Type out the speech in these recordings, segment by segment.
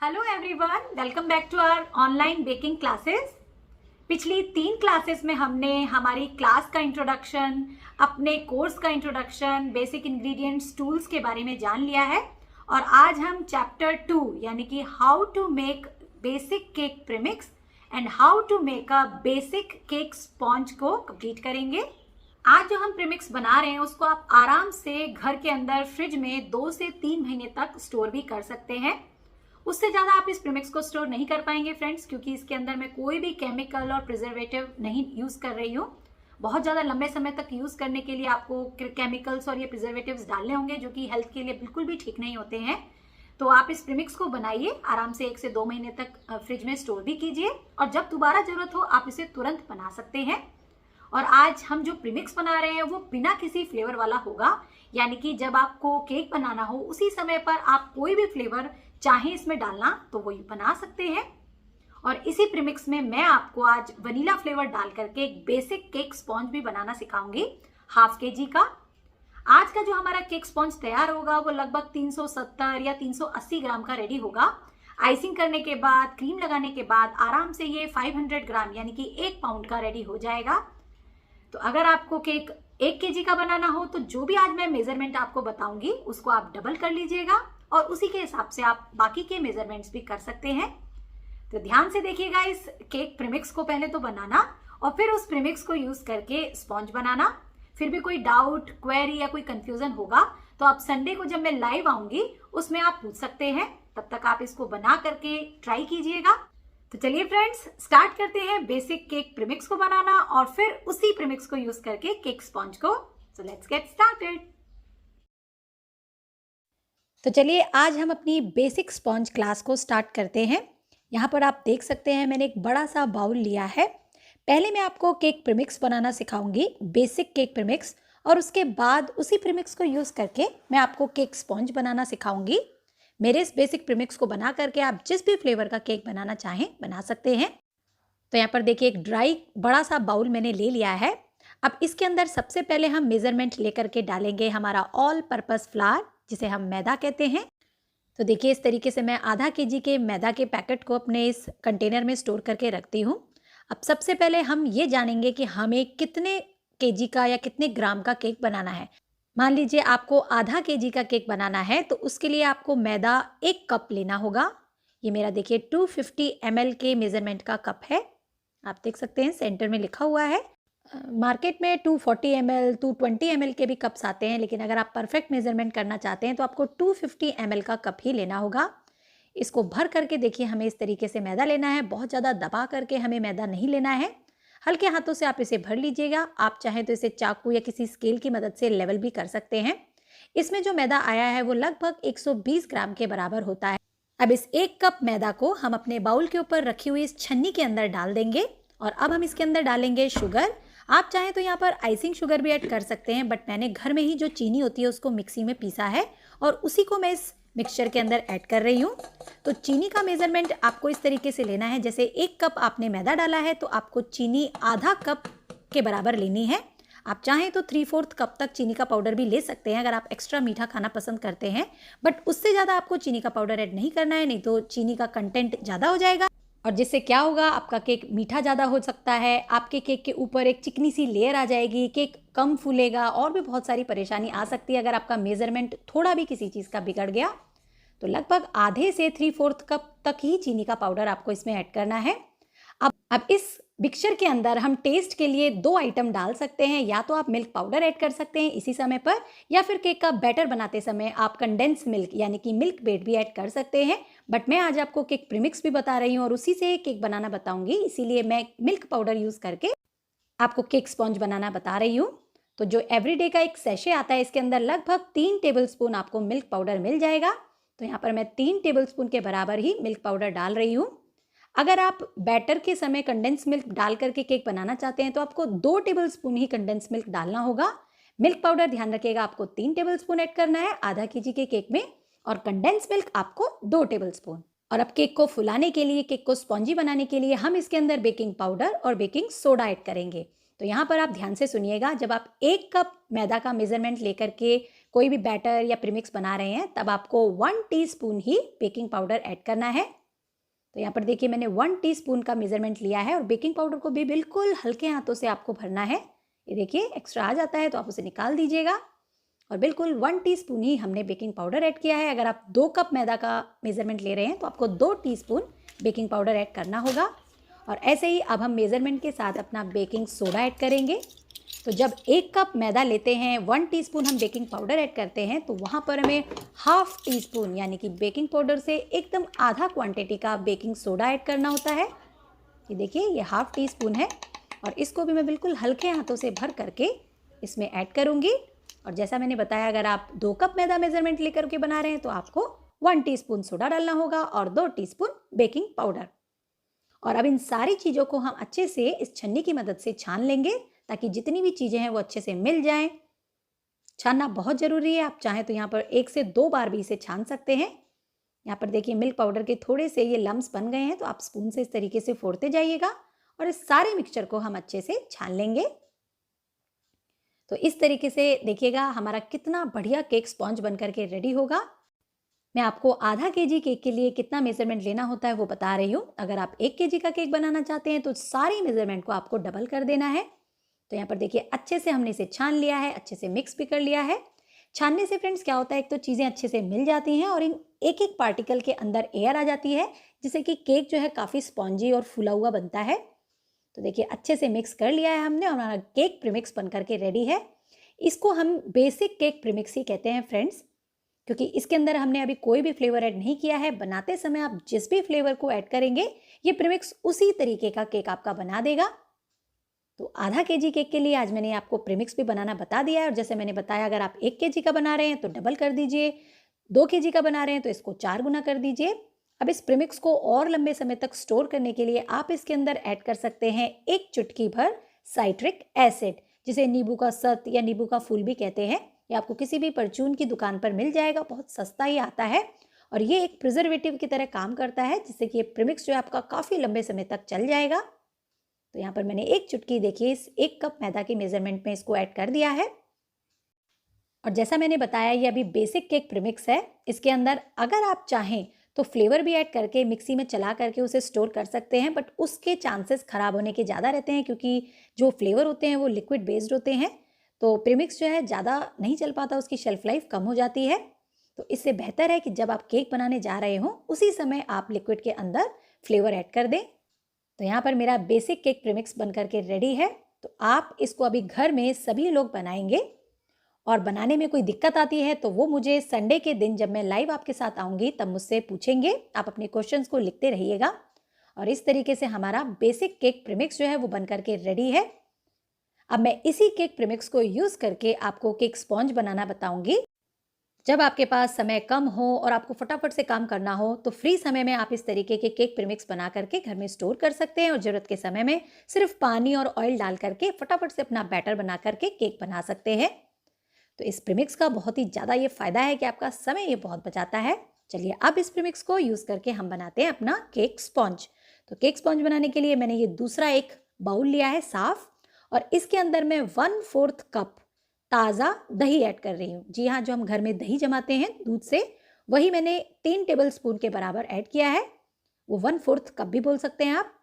Hello everyone, welcome back to our online baking classes. पिछली 3 classes में हमने हमारी क्लास का इंट्रोडक्शन, अपने कोर्स का इंट्रोडक्शन, बेसिक इंग्रेडिएंट्स, टूल्स के बारे में जान लिया है और आज हम चैप्टर 2 यानी कि how to make basic cake premix and how to make a basic cake sponge को कंप्लीट करेंगे। आज जो हम प्रीमिक्स बना रहे हैं उसको आप आराम से घर के अंदर फ्रिज में 2 से 3 महीने तक स्टोर भी कर सकते हैं। उससे ज़्यादा आप इस प्रीमिक्स को स्टोर नहीं कर पाएंगे फ्रेंड्स, क्योंकि इसके अंदर मैं कोई भी केमिकल और प्रिजर्वेटिव नहीं यूज़ कर रही हूँ। बहुत ज़्यादा लंबे समय तक यूज़ करने के लिए आपको केमिकल्स और ये प्रिजर्वेटिव्स डालने होंगे जो कि हेल्थ के लिए बिल्कुल भी ठीक नहीं होते हैं। तो आप इस प्रीमिक्स को बनाइए, आराम से 1 से 2 महीने तक फ्रिज में स्टोर भी कीजिए और जब दोबारा ज़रूरत हो आप इसे तुरंत बना सकते हैं। और आज हम जो प्रीमिक्स बना रहे हैं वो बिना किसी फ्लेवर वाला होगा, यानी कि जब आपको केक बनाना हो उसी समय पर आप कोई भी फ्लेवर चाहे इसमें डालना तो वो बना सकते हैं। और इसी प्रीमिक्स में मैं आपको आज वनीला फ्लेवर डाल करके एक बेसिक केक स्पॉन्ज भी बनाना सिखाऊंगी, ½ kg का। आज का जो हमारा केक स्पॉन्ज तैयार होगा वो लगभग 370 या 380 ग्राम का रेडी होगा। आइसिंग करने के बाद, क्रीम लगाने के बाद आराम से ये 500 ग्राम यानी कि 1 पाउंड का रेडी हो जाएगा। तो अगर आपको केक 1 kg का बनाना हो तो जो भी आज मैं मेजरमेंट आपको बताऊंगी उसको आप डबल कर लीजिएगा और उसी के हिसाब से आप बाकी के मेजरमेंट्स भी कर सकते हैं। तो ध्यान से देखिएगा इस केक प्रीमिक्स को पहले तो बनाना और फिर उस प्रीमिक्स को यूज करके स्पॉन्ज बनाना। फिर भी कोई डाउट, क्वेरी या कोई कंफ्यूजन होगा तो आप संडे को जब मैं लाइव आऊंगी उसमें आप पूछ सकते हैं। तब तक आप इसको बना करके ट्राई कीजिएगा। तो चलिए फ्रेंड्स, स्टार्ट करते हैं बेसिक केक प्रीमिक्स को बनाना और फिर उसी प्रीमिक्स को यूज करके केक स्पॉन्ज को। So let's get started. तो चलिए आज हम अपनी बेसिक स्पॉन्ज क्लास को स्टार्ट करते हैं। यहाँ पर आप देख सकते हैं मैंने एक बड़ा सा बाउल लिया है। पहले मैं आपको केक प्रीमिक्स बनाना सिखाऊंगी, बेसिक केक प्रीमिक्स, और उसके बाद उसी प्रीमिक्स को यूज़ करके मैं आपको केक स्पॉन्ज बनाना सिखाऊंगी। मेरे इस बेसिक प्रीमिक्स को बना करके आप जिस भी फ्लेवर का केक बनाना चाहें बना सकते हैं। तो यहाँ पर देखिए एक ड्राई बड़ा सा बाउल मैंने ले लिया है। अब इसके अंदर सबसे पहले हम मेजरमेंट लेकर के डालेंगे हमारा ऑल पर्पस फ्लावर, जिसे हम मैदा कहते हैं। तो देखिए इस तरीके से मैं ½ kg के मैदा के पैकेट को अपने इस कंटेनर में स्टोर करके रखती हूँ। अब सबसे पहले हम ये जानेंगे कि हमें कितने kg का या कितने ग्राम का केक बनाना है। मान लीजिए आपको ½ kg का केक बनाना है तो उसके लिए आपको मैदा 1 कप लेना होगा। ये मेरा देखिए 250 ml के मेजरमेंट का कप है। आप देख सकते हैं सेंटर में लिखा हुआ है। मार्केट में 240 ml, 220 ml के भी कप्स आते हैं, लेकिन अगर आप परफेक्ट मेजरमेंट करना चाहते हैं तो आपको 250 ml का कप ही लेना होगा। इसको भर करके देखिए हमें इस तरीके से मैदा लेना है। बहुत ज़्यादा दबा करके हमें मैदा नहीं लेना है, हल्के हाथों से आप इसे भर लीजिएगा। आप चाहें तो इसे चाकू या किसी स्केल की मदद से लेवल भी कर सकते हैं। इसमें जो मैदा आया है वो लगभग 120 ग्राम के बराबर होता है। अब इस 1 कप मैदा को हम अपने बाउल के ऊपर रखी हुई इस छन्नी के अंदर डाल देंगे और अब हम इसके अंदर डालेंगे शुगर। आप चाहें तो यहाँ पर आइसिंग शुगर भी ऐड कर सकते हैं, बट मैंने घर में ही जो चीनी होती है उसको मिक्सी में पीसा है और उसी को मैं इस मिक्सचर के अंदर ऐड कर रही हूँ। तो चीनी का मेजरमेंट आपको इस तरीके से लेना है, जैसे 1 कप आपने मैदा डाला है तो आपको चीनी ½ कप के बराबर लेनी है। आप चाहें तो 3/4 कप तक चीनी का पाउडर भी ले सकते हैं अगर आप एक्स्ट्रा मीठा खाना पसंद करते हैं, बट उससे ज़्यादा आपको चीनी का पाउडर ऐड नहीं करना है, नहीं तो चीनी का कंटेंट ज़्यादा हो जाएगा और जिससे क्या होगा, आपका केक मीठा ज़्यादा हो सकता है, आपके केक के ऊपर एक चिकनी सी लेयर आ जाएगी, केक कम फूलेगा और भी बहुत सारी परेशानी आ सकती है अगर आपका मेजरमेंट थोड़ा भी किसी चीज़ का बिगड़ गया। तो लगभग ½ से 3/4 कप तक ही चीनी का पाउडर आपको इसमें ऐड करना है। अब इस मिक्सचर के अंदर हम टेस्ट के लिए 2 आइटम डाल सकते हैं। या तो आप मिल्क पाउडर ऐड कर सकते हैं इसी समय पर, या फिर केक का बैटर बनाते समय आप कंडेंस मिल्क यानी कि मिल्क मेड भी ऐड कर सकते हैं। बट मैं आज आपको केक प्रीमिक्स भी बता रही हूँ और उसी से केक बनाना बताऊंगी, इसीलिए मैं मिल्क पाउडर यूज़ करके आपको केक स्पॉन्ज बनाना बता रही हूँ। तो जो एवरीडे का एक सैशे आता है इसके अंदर लगभग 3 टेबलस्पून आपको मिल्क पाउडर मिल जाएगा। तो यहाँ पर मैं 3 टेबलस्पून के बराबर ही मिल्क पाउडर डाल रही हूँ। अगर आप बैटर के समय कंडेंस मिल्क डाल करके केक बनाना चाहते हैं तो आपको 2 टेबलस्पून ही कंडेंस मिल्क डालना होगा। मिल्क पाउडर ध्यान रखिएगा आपको 3 टेबलस्पून ऐड करना है ½ kg के केक में, और कंडेंस मिल्क आपको 2 टेबलस्पून। और अब केक को फुलाने के लिए, केक को स्पॉन्जी बनाने के लिए हम इसके अंदर बेकिंग पाउडर और बेकिंग सोडा ऐड करेंगे। तो यहाँ पर आप ध्यान से सुनिएगा, जब आप 1 कप मैदा का मेजरमेंट लेकर के कोई भी बैटर या प्रीमिक्स बना रहे हैं तब आपको 1 टीस्पून ही बेकिंग पाउडर ऐड करना है। तो यहाँ पर देखिए मैंने 1 टीस्पून का मेजरमेंट लिया है और बेकिंग पाउडर को भी बिल्कुल हल्के हाथों से आपको भरना है। ये देखिए एक्स्ट्रा आ जाता है तो आप उसे निकाल दीजिएगा और बिल्कुल 1 टीस्पून ही हमने बेकिंग पाउडर ऐड किया है। अगर आप 2 कप मैदा का मेजरमेंट ले रहे हैं तो आपको 2 टीस्पून बेकिंग पाउडर ऐड करना होगा। और ऐसे ही अब हम मेजरमेंट के साथ अपना बेकिंग सोडा ऐड करेंगे। तो जब 1 कप मैदा लेते हैं 1 टीस्पून हम बेकिंग पाउडर ऐड करते हैं तो वहाँ पर हमें हाफ टीस्पून यानी कि बेकिंग पाउडर से एकदम आधा क्वांटिटी का बेकिंग सोडा ऐड करना होता है। ये देखिए ये हाफ टीस्पून है और इसको भी मैं बिल्कुल हल्के हाथों से भर करके इसमें ऐड करूँगी। और जैसा मैंने बताया अगर आप 2 कप मैदा मेजरमेंट लेकर के बना रहे हैं तो आपको 1 टीस्पून सोडा डालना होगा और 2 टीस्पून बेकिंग पाउडर। और अब इन सारी चीज़ों को हम अच्छे से इस छन्नी की मदद से छान लेंगे ताकि जितनी भी चीज़ें हैं वो अच्छे से मिल जाएं। छानना बहुत ज़रूरी है, आप चाहें तो यहाँ पर 1 से 2 बार भी इसे छान सकते हैं। यहाँ पर देखिए मिल्क पाउडर के थोड़े से ये लम्स बन गए हैं तो आप स्पून से इस तरीके से फोड़ते जाइएगा और इस सारे मिक्सचर को हम अच्छे से छान लेंगे। तो इस तरीके से देखिएगा हमारा कितना बढ़िया केक स्पॉन्ज बन करके रेडी होगा। मैं आपको आधा केजी केक के लिए कितना मेजरमेंट लेना होता है वो बता रही हूँ। अगर आप 1 केजी का केक बनाना चाहते हैं तो सारे मेजरमेंट को आपको डबल कर देना है। तो यहाँ पर देखिए अच्छे से हमने इसे छान लिया है, अच्छे से मिक्स भी कर लिया है। छानने से फ्रेंड्स क्या होता है, एक तो चीज़ें अच्छे से मिल जाती हैं और इन एक एक पार्टिकल के अंदर एयर आ जाती है जिससे कि केक जो है काफ़ी स्पॉन्जी और फूला हुआ बनता है। तो देखिए अच्छे से मिक्स कर लिया है हमने और हमारा केक प्रीमिक्स बन करके रेडी है। इसको हम बेसिक केक प्रीमिक्स ही कहते हैं फ्रेंड्स, क्योंकि इसके अंदर हमने अभी कोई भी फ्लेवर ऐड नहीं किया है। बनाते समय आप जिस भी फ्लेवर को ऐड करेंगे ये प्रीमिक्स उसी तरीके का केक आपका बना देगा। तो आधा केजी केक के लिए आज मैंने आपको प्रीमिक्स भी बनाना बता दिया है और जैसे मैंने बताया अगर आप 1 केजी का बना रहे हैं तो डबल कर दीजिए, 2 केजी का बना रहे हैं तो इसको 4 गुना कर दीजिए। अब इस प्रीमिक्स को और लंबे समय तक स्टोर करने के लिए आप इसके अंदर ऐड कर सकते हैं 1 चुटकी भर साइट्रिक एसिड, जिसे नींबू का सत या नींबू का फूल भी कहते हैं। ये आपको किसी भी परचून की दुकान पर मिल जाएगा, बहुत सस्ता ही आता है और ये एक प्रिजर्वेटिव की तरह काम करता है जिससे कि ये प्रीमिक्स जो है आपका काफ़ी लंबे समय तक चल जाएगा। तो यहाँ पर मैंने 1 चुटकी देखिए इस 1 कप मैदा के मेजरमेंट में इसको ऐड कर दिया है। और जैसा मैंने बताया ये अभी बेसिक केक प्रीमिक्स है। इसके अंदर अगर आप चाहें तो फ्लेवर भी ऐड करके मिक्सी में चला करके उसे स्टोर कर सकते हैं, बट उसके चांसेस ख़राब होने के ज़्यादा रहते हैं क्योंकि जो फ्लेवर होते हैं वो लिक्विड बेस्ड होते हैं। तो प्रीमिक्स जो है ज़्यादा नहीं चल पाता, उसकी शेल्फ लाइफ कम हो जाती है। तो इससे बेहतर है कि जब आप केक बनाने जा रहे हों उसी समय आप लिक्विड के अंदर फ्लेवर ऐड कर दें। तो यहाँ पर मेरा बेसिक केक प्रीमिक्स बन करके रेडी है। तो आप इसको अभी घर में सभी लोग बनाएंगे और बनाने में कोई दिक्कत आती है तो वो मुझे संडे के दिन जब मैं लाइव आपके साथ आऊँगी तब मुझसे पूछेंगे। आप अपने क्वेश्चंस को लिखते रहिएगा। और इस तरीके से हमारा बेसिक केक प्रीमिक्स जो है वो बन करके रेडी है। अब मैं इसी केक प्रीमिक्स को यूज़ करके आपको केक स्पॉन्ज बनाना बताऊँगी। जब आपके पास समय कम हो और आपको फटाफट से काम करना हो तो फ्री समय में आप इस तरीके के केक प्रीमिक्स बना करके घर में स्टोर कर सकते हैं और ज़रूरत के समय में सिर्फ पानी और ऑयल डाल करके फटाफट से अपना बैटर बना करके केक बना सकते हैं। तो इस प्रीमिक्स का बहुत ही ज़्यादा ये फ़ायदा है कि आपका समय ये बहुत बचाता है। चलिए अब इस प्रीमिक्स को यूज़ करके हम बनाते हैं अपना केक स्पॉन्ज। तो केक स्पॉन्ज बनाने के लिए मैंने ये दूसरा एक बाउल लिया है साफ़ और इसके अंदर मैं 1/4 कप ताज़ा दही ऐड कर रही हूँ। जी हाँ, जो हम घर में दही जमाते हैं दूध से, वही मैंने 3 टेबल स्पून के बराबर ऐड किया है। वो 1/4 कप भी बोल सकते हैं आप।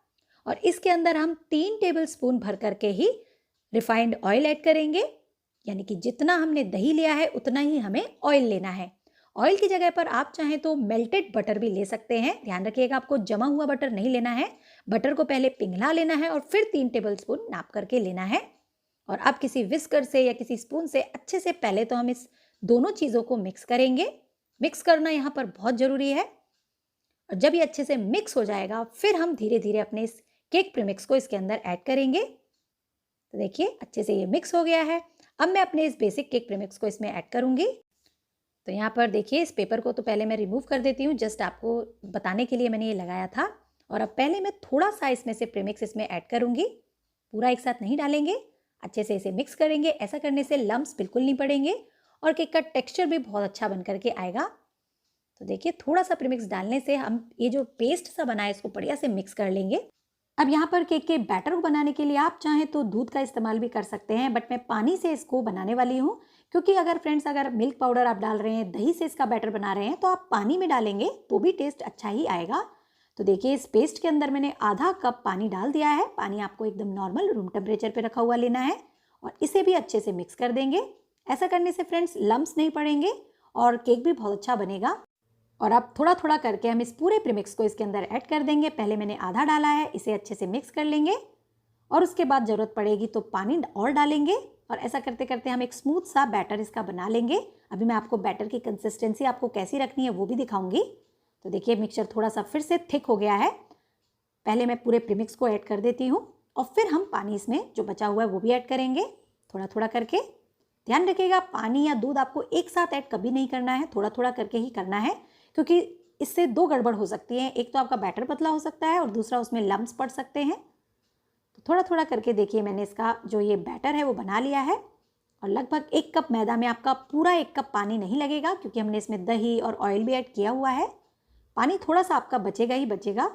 और इसके अंदर हम 3 टेबल स्पून भर करके ही रिफाइंड ऑयल ऐड करेंगे, यानी कि जितना हमने दही लिया है उतना ही हमें ऑयल लेना है। ऑयल की जगह पर आप चाहें तो मेल्टेड बटर भी ले सकते हैं। ध्यान रखिएगा आपको जमा हुआ बटर नहीं लेना है। बटर को पहले पिघला लेना है और फिर 3 टेबल स्पून नाप करके लेना है। और अब किसी विस्कर से या किसी स्पून से अच्छे से पहले तो हम इस दोनों चीज़ों को मिक्स करेंगे। मिक्स करना यहाँ पर बहुत ज़रूरी है। और जब ये अच्छे से मिक्स हो जाएगा फिर हम धीरे धीरे अपने इस केक प्रीमिक्स को इसके अंदर ऐड करेंगे। तो देखिए अच्छे से ये मिक्स हो गया है। अब मैं अपने इस बेसिक केक प्रीमिक्स को इसमें ऐड करूँगी। तो यहाँ पर देखिए इस पेपर को तो पहले मैं रिमूव कर देती हूँ, जस्ट आपको बताने के लिए मैंने ये लगाया था। और अब पहले मैं थोड़ा सा इसमें से प्रीमिक्स इसमें ऐड करूँगी, पूरा एक साथ नहीं डालेंगे। अच्छे से इसे मिक्स करेंगे। ऐसा करने से लम्प्स बिल्कुल नहीं पड़ेंगे और केक का टेक्सचर भी बहुत अच्छा बन करके आएगा। तो देखिए थोड़ा सा प्रीमिक्स डालने से हम ये जो पेस्ट सा बना है इसको बढ़िया से मिक्स कर लेंगे। अब यहाँ पर केक के बैटर को बनाने के लिए आप चाहें तो दूध का इस्तेमाल भी कर सकते हैं, बट मैं पानी से इसको बनाने वाली हूँ क्योंकि अगर फ्रेंड्स अगर मिल्क पाउडर आप डाल रहे हैं, दही से इसका बैटर बना रहे हैं, तो आप पानी में डालेंगे तो भी टेस्ट अच्छा ही आएगा। तो देखिए इस पेस्ट के अंदर मैंने आधा कप पानी डाल दिया है। पानी आपको एकदम नॉर्मल रूम टेम्परेचर पे रखा हुआ लेना है और इसे भी अच्छे से मिक्स कर देंगे। ऐसा करने से फ्रेंड्स लम्स नहीं पड़ेंगे और केक भी बहुत अच्छा बनेगा। और अब थोड़ा थोड़ा करके हम इस पूरे प्रीमिक्स को इसके अंदर ऐड कर देंगे। पहले मैंने आधा डाला है, इसे अच्छे से मिक्स कर लेंगे और उसके बाद ज़रूरत पड़ेगी तो पानी और डालेंगे और ऐसा करते करते हम एक स्मूथ सा बैटर इसका बना लेंगे। अभी मैं आपको बैटर की कंसिस्टेंसी आपको कैसी रखनी है वो भी दिखाऊंगी। तो देखिए मिक्सचर थोड़ा सा फिर से थिक हो गया है। पहले मैं पूरे प्रीमिक्स को ऐड कर देती हूँ और फिर हम पानी इसमें जो बचा हुआ है वो भी ऐड करेंगे थोड़ा थोड़ा करके। ध्यान रखिएगा पानी या दूध आपको एक साथ ऐड कभी नहीं करना है, थोड़ा थोड़ा करके ही करना है, क्योंकि इससे दो गड़बड़ हो सकती है। एक तो आपका बैटर पतला हो सकता है और दूसरा उसमें लम्स पड़ सकते हैं। तो थोड़ा थोड़ा करके देखिए मैंने इसका जो ये बैटर है वो बना लिया है और लगभग 1 कप मैदा में आपका पूरा 1 कप पानी नहीं लगेगा, क्योंकि हमने इसमें दही और ऑयल भी ऐड किया हुआ है। पानी थोड़ा सा आपका बचेगा ही बचेगा।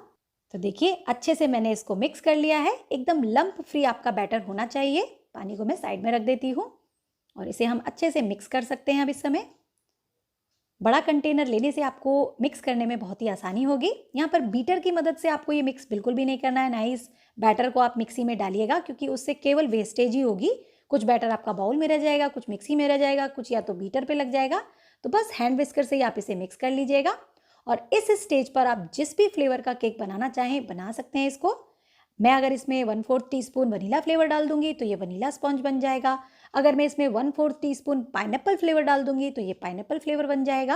तो देखिए अच्छे से मैंने इसको मिक्स कर लिया है। एकदम लंप फ्री आपका बैटर होना चाहिए। पानी को मैं साइड में रख देती हूँ और इसे हम अच्छे से मिक्स कर सकते हैं अब इस समय। बड़ा कंटेनर लेने से आपको मिक्स करने में बहुत ही आसानी होगी। यहाँ पर बीटर की मदद से आपको ये मिक्स बिल्कुल भी नहीं करना है, ना ही इस बैटर को आप मिक्सी में डालिएगा, क्योंकि उससे केवल वेस्टेज ही होगी। कुछ बैटर आपका बाउल में रह जाएगा, कुछ मिक्सी में रह जाएगा, कुछ या तो बीटर पे लग जाएगा। तो बस हैंड विस्कर से ही आप इसे मिक्स कर लीजिएगा और इस स्टेज पर आप जिस भी फ्लेवर का केक बनाना चाहें बना सकते हैं इसको। मैं अगर इसमें 1/4 टीस्पून वनीला फ्लेवर डाल दूंगी तो ये वनीला स्पॉन्ज बन जाएगा। अगर मैं इसमें 1/4 टीस्पून पाइनएप्पल फ्लेवर डाल दूंगी तो ये पाइनएप्पल फ्लेवर बन जाएगा।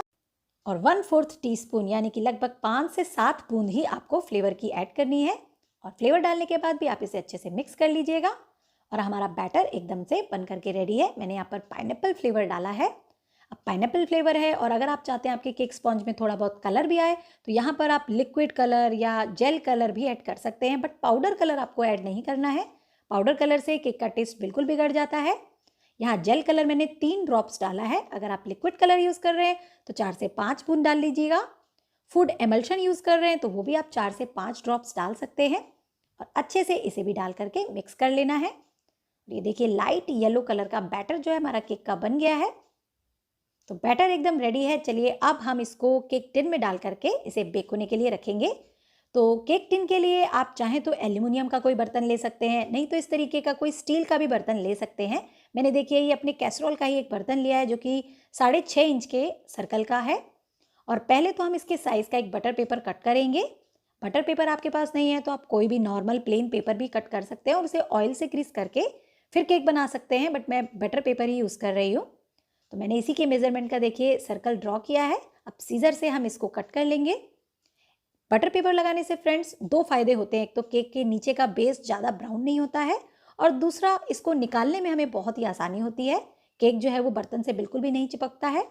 और 1/4 टीस्पून यानी कि लगभग 5 से 7 बूंद ही आपको फ्लेवर की ऐड करनी है। और फ्लेवर डालने के बाद भी आप इसे अच्छे से मिक्स कर लीजिएगा और हमारा बैटर एकदम से बन करके रेडी है। मैंने यहाँ पर पाइनएप्पल फ्लेवर डाला है। अब पाइनएप्पल फ्लेवर है और अगर आप चाहते हैं आपके केक स्पॉन्ज में थोड़ा बहुत कलर भी आए तो यहाँ पर आप लिक्विड कलर या जेल कलर भी ऐड कर सकते हैं, बट पाउडर कलर आपको ऐड नहीं करना है। पाउडर कलर से केक का टेस्ट बिल्कुल बिगड़ जाता है। यहाँ जेल कलर मैंने 3 ड्रॉप्स डाला है। अगर आप लिक्विड कलर यूज़ कर रहे हैं तो 4 से 5 बूंद डाल लीजिएगा। फूड एमल्शन यूज़ कर रहे हैं तो वो भी आप 4 से 5 ड्रॉप्स डाल सकते हैं और अच्छे से इसे भी डाल करके मिक्स कर लेना है। ये देखिए लाइट येलो कलर का बैटर जो है हमारा केक का बन गया है। तो बैटर एकदम रेडी है। चलिए अब हम इसको केक टिन में डाल करके इसे बेक होने के लिए रखेंगे। तो केक टिन के लिए आप चाहें तो एल्यूमिनियम का कोई बर्तन ले सकते हैं, नहीं तो इस तरीके का कोई स्टील का भी बर्तन ले सकते हैं। मैंने देखिए ये अपने कैसरोल का ही एक बर्तन लिया है जो कि 6.5 इंच के सर्कल का है। और पहले तो हम इसके साइज़ का एक बटर पेपर कट करेंगे। बटर पेपर आपके पास नहीं है तो आप कोई भी नॉर्मल प्लेन पेपर भी कट कर सकते हैं और उसे ऑयल से ग्रीस करके फिर केक बना सकते हैं, बट मैं बटर पेपर ही यूज़ कर रही हूँ। तो मैंने इसी के मेज़रमेंट का देखिए सर्कल ड्रॉ किया है। अब सीजर से हम इसको कट कर लेंगे। बटर पेपर लगाने से फ्रेंड्स 2 फायदे होते हैं। एक तो केक के नीचे का बेस ज़्यादा ब्राउन नहीं होता है और दूसरा इसको निकालने में हमें बहुत ही आसानी होती है। केक जो है वो बर्तन से बिल्कुल भी नहीं चिपकता है।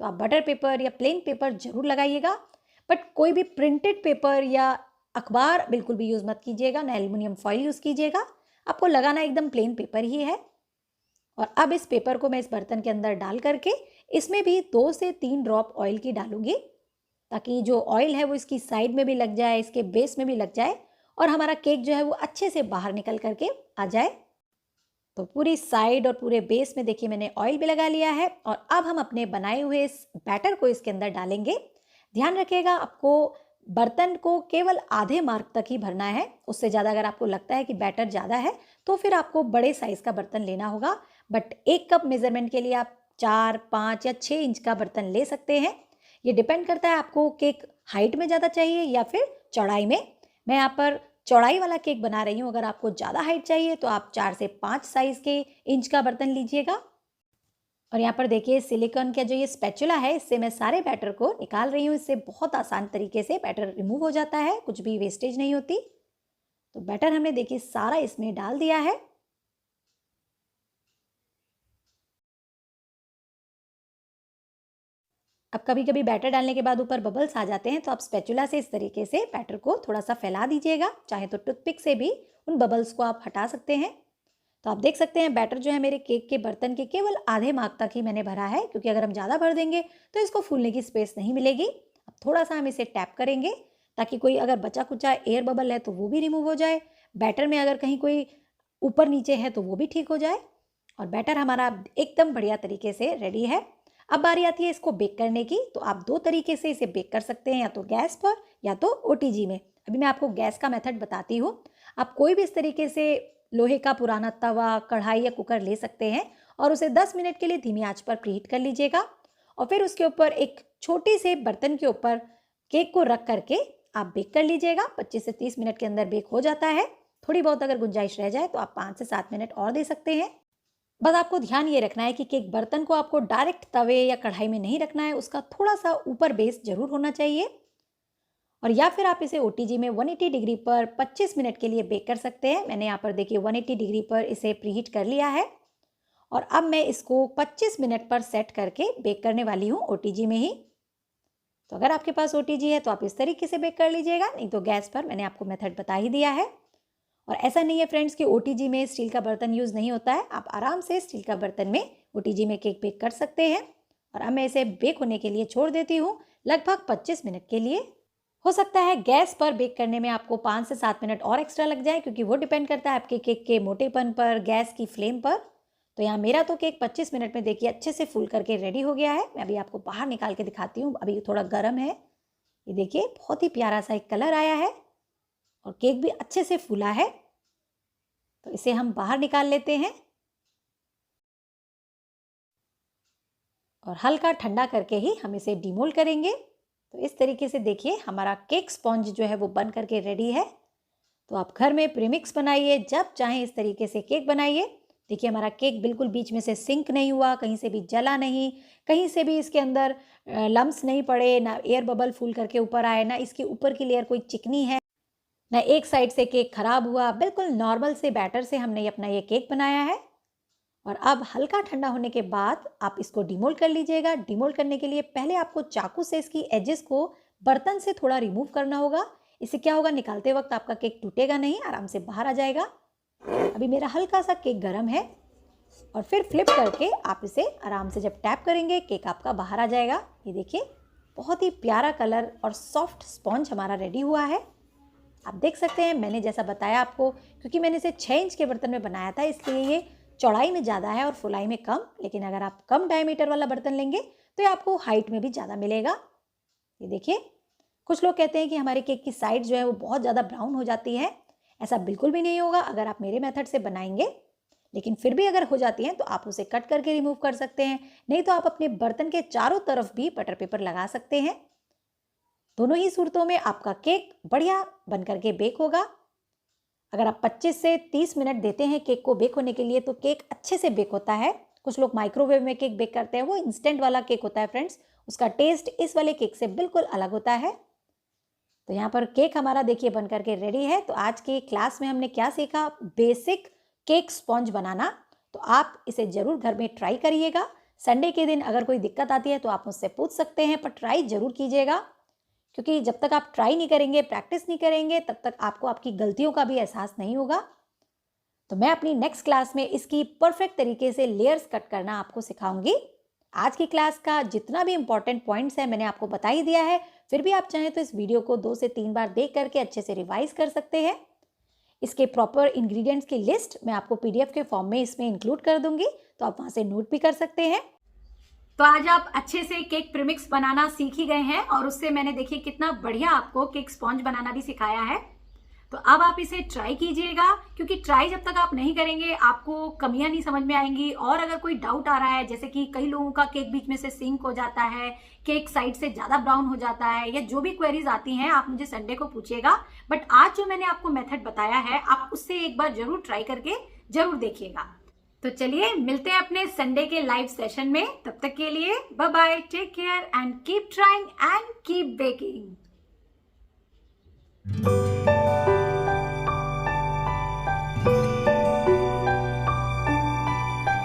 तो आप बटर पेपर या प्लेन पेपर ज़रूर लगाइएगा, बट कोई भी प्रिंटेड पेपर या अखबार बिल्कुल भी यूज़ मत कीजिएगा, ना एल्युमिनियम फॉइल यूज़ कीजिएगा। आपको लगाना एकदम प्लेन पेपर ही है। और अब इस पेपर को मैं इस बर्तन के अंदर डाल करके इसमें भी 2 से 3 ड्रॉप ऑयल की डालूंगी, ताकि जो ऑयल है वो इसकी साइड में भी लग जाए, इसके बेस में भी लग जाए और हमारा केक जो है वो अच्छे से बाहर निकल करके आ जाए। तो पूरी साइड और पूरे बेस में देखिए मैंने ऑयल भी लगा लिया है और अब हम अपने बनाए हुए इस बैटर को इसके अंदर डालेंगे। ध्यान रखिएगा आपको बर्तन को केवल आधे मार्क तक ही भरना है। उससे ज़्यादा अगर आपको लगता है कि बैटर ज़्यादा है तो फिर आपको बड़े साइज़ का बर्तन लेना होगा, बट 1 कप मेज़रमेंट के लिए आप 4, 5 या 6 इंच का बर्तन ले सकते हैं। ये डिपेंड करता है आपको केक हाइट में ज़्यादा चाहिए या फिर चौड़ाई में। मैं यहाँ पर चौड़ाई वाला केक बना रही हूँ। अगर आपको ज़्यादा हाइट चाहिए तो आप 4 से 5 साइज़ के इंच का बर्तन लीजिएगा। और यहाँ पर देखिए सिलिकॉन का जो ये स्पैचुला है इससे मैं सारे बैटर को निकाल रही हूँ। इससे बहुत आसान तरीके से बैटर रिमूव हो जाता है, कुछ भी वेस्टेज नहीं होती। तो बैटर हमने देखिए सारा इसमें डाल दिया है। अब कभी कभी बैटर डालने के बाद ऊपर बबल्स आ जाते हैं तो आप स्पैचुला से इस तरीके से बैटर को थोड़ा सा फैला दीजिएगा। चाहे तो टूथपिक से भी उन बबल्स को आप हटा सकते हैं। तो आप देख सकते हैं बैटर जो है मेरे केक के बर्तन के केवल आधे मार्क तक ही मैंने भरा है, क्योंकि अगर हम ज़्यादा भर देंगे तो इसको फूलने की स्पेस नहीं मिलेगी। अब थोड़ा सा हम इसे टैप करेंगे ताकि कोई अगर बचा कुचा एयर बबल है तो वो भी रिमूव हो जाए। बैटर में अगर कहीं कोई ऊपर नीचे है तो वो भी ठीक हो जाए। और बैटर हमारा एकदम बढ़िया तरीके से रेडी है। अब बारी आती है इसको बेक करने की। तो आप दो तरीके से इसे बेक कर सकते हैं, या तो गैस पर या तो ओटीजी में। अभी मैं आपको गैस का मेथड बताती हूँ। आप कोई भी इस तरीके से लोहे का पुराना तवा, कढ़ाई या कुकर ले सकते हैं और उसे 10 मिनट के लिए धीमी आंच पर प्रीहीट कर लीजिएगा। और फिर उसके ऊपर एक छोटे से बर्तन के ऊपर केक को रख करके आप बेक कर लीजिएगा। 25 से 30 मिनट के अंदर बेक हो जाता है। थोड़ी बहुत अगर गुंजाइश रह जाए तो आप 5 से 7 मिनट और दे सकते हैं। बस आपको ध्यान ये रखना है कि केक बर्तन को आपको डायरेक्ट तवे या कढ़ाई में नहीं रखना है, उसका थोड़ा सा ऊपर बेस जरूर होना चाहिए। और या फिर आप इसे ओटीजी में 180 डिग्री पर 25 मिनट के लिए बेक कर सकते हैं। मैंने यहाँ पर देखिए 180 डिग्री पर इसे प्रीहीट कर लिया है और अब मैं इसको 25 मिनट पर सेट करके बेक करने वाली हूँ ओटीजी में ही। तो अगर आपके पास ओटीजी है तो आप इस तरीके से बेक कर लीजिएगा, नहीं तो गैस पर मैंने आपको मेथड बता ही दिया है। और ऐसा नहीं है फ्रेंड्स कि ओटीजी में स्टील का बर्तन यूज़ नहीं होता है। आप आराम से स्टील का बर्तन में ओटीजी में केक बेक कर सकते हैं। और अब मैं इसे बेक होने के लिए छोड़ देती हूँ लगभग 25 मिनट के लिए। हो सकता है गैस पर बेक करने में आपको 5 से 7 मिनट और एक्स्ट्रा लग जाए, क्योंकि वो डिपेंड करता है आपके केक के मोटेपन पर, गैस की फ्लेम पर। तो यहाँ मेरा तो केक 25 मिनट में देखिए अच्छे से फूल करके रेडी हो गया है। मैं अभी आपको बाहर निकाल के दिखाती हूँ। अभी थोड़ा गर्म है। ये देखिए बहुत ही प्यारा सा एक कलर आया है और केक भी अच्छे से फूला है। तो इसे हम बाहर निकाल लेते हैं और हल्का ठंडा करके ही हम इसे डिमोल्ड करेंगे। तो इस तरीके से देखिए हमारा केक स्पॉन्ज जो है वो बन करके रेडी है। तो आप घर में प्रीमिक्स बनाइए, जब चाहें इस तरीके से केक बनाइए। देखिए हमारा केक बिल्कुल बीच में से सिंक नहीं हुआ, कहीं से भी जला नहीं, कहीं से भी इसके अंदर लम्स नहीं पड़े, ना एयर बबल फूल करके ऊपर आए, ना इसकी ऊपर की लेयर कोई चिकनी है, ना एक साइड से केक खराब हुआ। बिल्कुल नॉर्मल से बैटर से हमने अपना ये केक बनाया है। और अब हल्का ठंडा होने के बाद आप इसको डिमोल्ड कर लीजिएगा। डिमोल्ड करने के लिए पहले आपको चाकू से इसकी एजेस को बर्तन से थोड़ा रिमूव करना होगा। इससे क्या होगा, निकालते वक्त आपका केक टूटेगा नहीं, आराम से बाहर आ जाएगा। अभी मेरा हल्का सा केक गर्म है और फिर फ्लिप करके आप इसे आराम से जब टैप करेंगे केक आपका बाहर आ जाएगा। ये देखिए बहुत ही प्यारा कलर और सॉफ्ट स्पॉन्ज हमारा रेडी हुआ है। आप देख सकते हैं मैंने जैसा बताया आपको, क्योंकि मैंने इसे 6 इंच के बर्तन में बनाया था, इसलिए ये चौड़ाई में ज़्यादा है और फुलाई में कम। लेकिन अगर आप कम डायमीटर वाला बर्तन लेंगे तो ये आपको हाइट में भी ज़्यादा मिलेगा। ये देखिए कुछ लोग कहते हैं कि हमारे केक की साइड जो है वो बहुत ज़्यादा ब्राउन हो जाती है। ऐसा बिल्कुल भी नहीं होगा अगर आप मेरे मेथड से बनाएंगे। लेकिन फिर भी अगर हो जाती हैं तो आप उसे कट करके रिमूव कर सकते हैं, नहीं तो आप अपने बर्तन के चारों तरफ भी बटर पेपर लगा सकते हैं। दोनों ही सूरतों में आपका केक बढ़िया बन करके बेक होगा। अगर आप 25 से 30 मिनट देते हैं केक को बेक होने के लिए तो केक अच्छे से बेक होता है। कुछ लोग माइक्रोवेव में केक बेक करते हैं, वो इंस्टेंट वाला केक होता है फ्रेंड्स, उसका टेस्ट इस वाले केक से बिल्कुल अलग होता है। तो यहाँ पर केक हमारा देखिए बन करके रेडी है। तो आज की क्लास में हमने क्या सीखा, बेसिक केक स्पॉन्ज बनाना। तो आप इसे जरूर घर में ट्राई करिएगा। संडे के दिन अगर कोई दिक्कत आती है तो आप मुझसे पूछ सकते हैं, पर ट्राई जरूर कीजिएगा, क्योंकि जब तक आप ट्राई नहीं करेंगे, प्रैक्टिस नहीं करेंगे, तब तक आपको आपकी गलतियों का भी एहसास नहीं होगा। तो मैं अपनी नेक्स्ट क्लास में इसकी परफेक्ट तरीके से लेयर्स कट करना आपको सिखाऊंगी। आज की क्लास का जितना भी इंपॉर्टेंट पॉइंट्स है मैंने आपको बता ही दिया है। फिर भी आप चाहें तो इस वीडियो को 2 से 3 बार देख करके अच्छे से रिवाइज कर सकते हैं। इसके प्रॉपर इंग्रेडिएंट्स की लिस्ट मैं आपको पीडीएफ के फॉर्म में इसमें इंक्लूड कर दूंगी, तो आप वहां से नोट भी कर सकते हैं। तो आज आप अच्छे से केक प्रीमिक्स बनाना सीख ही गए हैं और उससे मैंने देखिए कितना बढ़िया आपको केक स्पॉन्ज बनाना भी सिखाया है। तो अब आप इसे ट्राई कीजिएगा, क्योंकि ट्राई जब तक आप नहीं करेंगे आपको कमियां नहीं समझ में आएंगी। और अगर कोई डाउट आ रहा है, जैसे कि कई लोगों का केक बीच में से सिंक हो जाता है, केक साइड से ज्यादा ब्राउन हो जाता है, या जो भी क्वेरीज आती हैं आप मुझे संडे को पूछिएगा। बट आज जो मैंने आपको मेथड बताया है आप उससे एक बार जरूर ट्राई करके जरूर देखिएगा। तो चलिए मिलते हैं अपने संडे के लाइव सेशन में। तब तक के लिए bye bye, take care and keep trying and keep baking.